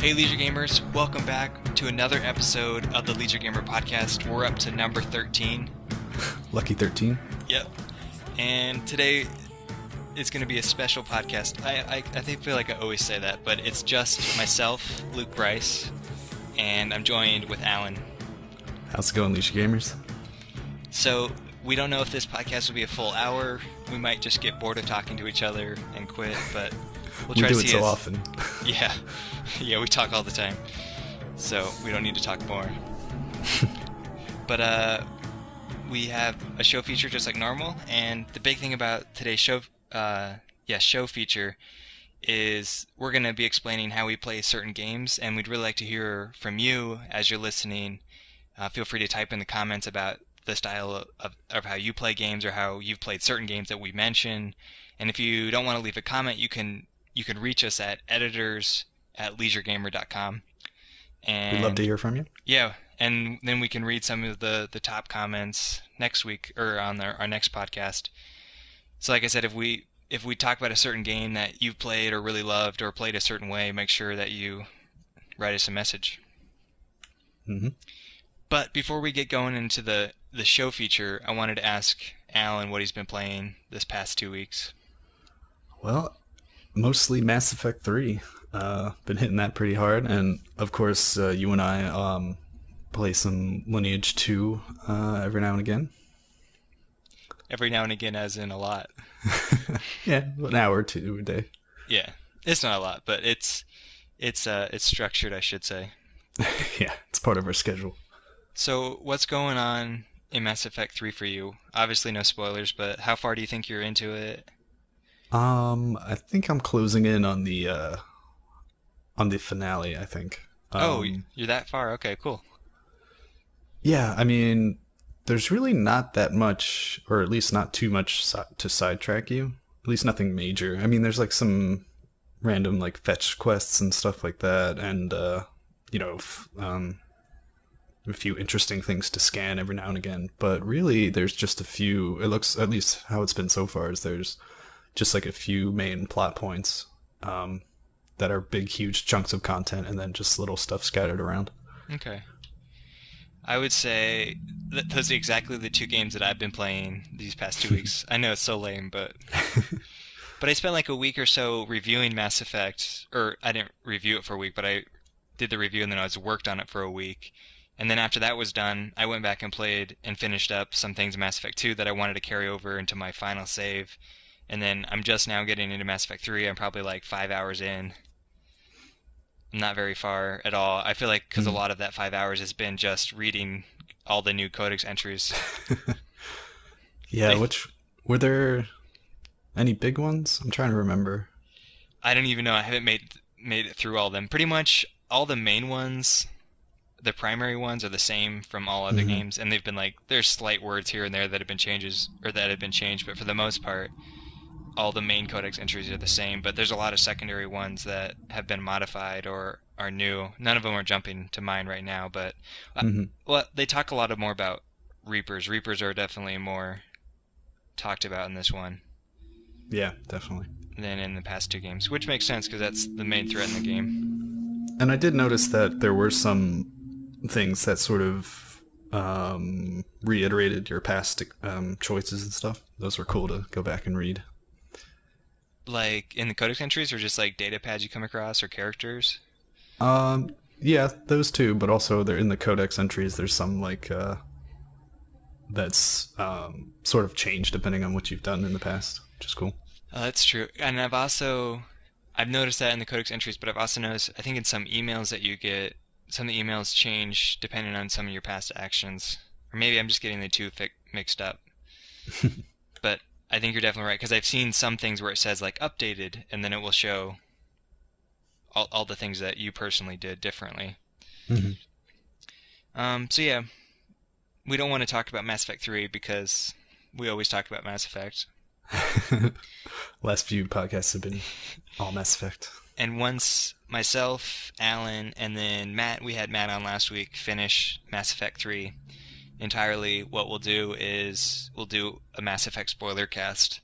Hey Leisure Gamers, welcome back to another episode of the Leisure Gamer Podcast. We're up to number 13. Lucky 13. Yep. And today it's going to be a special podcast. I feel like I always say that, but it's just myself, Luke Bryce, and I'm joined with Alan. How's it going, Leisure Gamers? So, we don't know if this podcast will be a full hour. We might just get bored of talking to each other and quit, but we'll try we to do see it so often. Yeah. Yeah, we talk all the time. So, we don't need to talk more. But, we have a show feature just like normal, and the big thing about today's show feature is we're going to be explaining how we play certain games, and we'd really like to hear from you as you're listening. Feel free to type in the comments about the style of how you play games or how you've played certain games that we mention. And if you don't want to leave a comment, you can reach us at editors@leisuregamer.com. And We'd love to hear from you. yeah, and then we can read some of the top comments next week or on our next podcast. So like I said, if we talk about a certain game that you've played or really loved or played a certain way, make sure that you write us a message. Mm-hmm. But before we get going into the show feature, I wanted to ask Alan what he's been playing this past 2 weeks. Well, mostly Mass Effect 3. Been hitting that pretty hard, and of course, you and I play some Lineage 2 every now and again. Every now and again, as in a lot. Yeah, an hour or two a day. Yeah, it's not a lot, but it's structured, I should say. Yeah, it's part of our schedule. So, what's going on in Mass Effect 3 for you? Obviously, no spoilers, but how far do you think you're into it? I think I'm closing in on the finale, I think. Oh, you're that far? Okay, cool. Yeah, I mean, there's really not that much, or at least not too much to sidetrack you. At least nothing major. I mean, there's like some random like fetch quests and stuff like that, and a few interesting things to scan every now and again. But really, there's just a few. It looks, at least how it's been so far, is there's just like a few main plot points that are big, huge chunks of content, and then just little stuff scattered around. Okay. I would say that those are exactly the two games that I've been playing these past 2 weeks. I know it's so lame, but I spent like a week or so reviewing Mass Effect, or I didn't review it for a week, but I did the review and then I worked on it for a week. And then after that was done, I went back and played and finished up some things in Mass Effect 2 that I wanted to carry over into my final save. And then I'm just now getting into Mass Effect 3. I'm probably like 5 hours in. I'm not very far at all. I feel like because a lot of that 5 hours has been just reading all the new codex entries. Yeah, which were there any big ones? I'm trying to remember. I don't even know. I haven't made it through all of them. Pretty much all the main ones, the primary ones, are the same from all other games, and they've been like there's slight words here and there that have been changed, but for the most part, all the main codex entries are the same. But there's a lot of secondary ones that have been modified or are new. None of them are jumping to mind right now, but well, they talk a lot more about Reapers. Reapers are definitely more talked about in this one. Yeah, definitely. Than in the past two games, which makes sense because that's the main threat in the game. And I did notice that there were some things that sort of reiterated your past choices and stuff. Those were cool to go back and read. Like in the codex entries, or just like data pads you come across, or characters? Yeah, those two, but also they're in the codex entries. There's some like that's sort of changed depending on what you've done in the past, which is cool. That's true. And I've noticed that in the codex entries, but I've also noticed, I think in some emails that you get, some of the emails change depending on some of your past actions. Or maybe I'm just getting the two mixed up. But I think you're definitely right, because I've seen some things where it says like updated, and then it will show all the things that you personally did differently. So yeah, we don't want to talk about Mass Effect 3 because we always talk about Mass Effect. Last few podcasts have been all Mass Effect. And once myself, Alan, and then Matt, we had Matt on last week, finish Mass Effect 3 entirely, what we'll do is we'll do a Mass Effect spoiler cast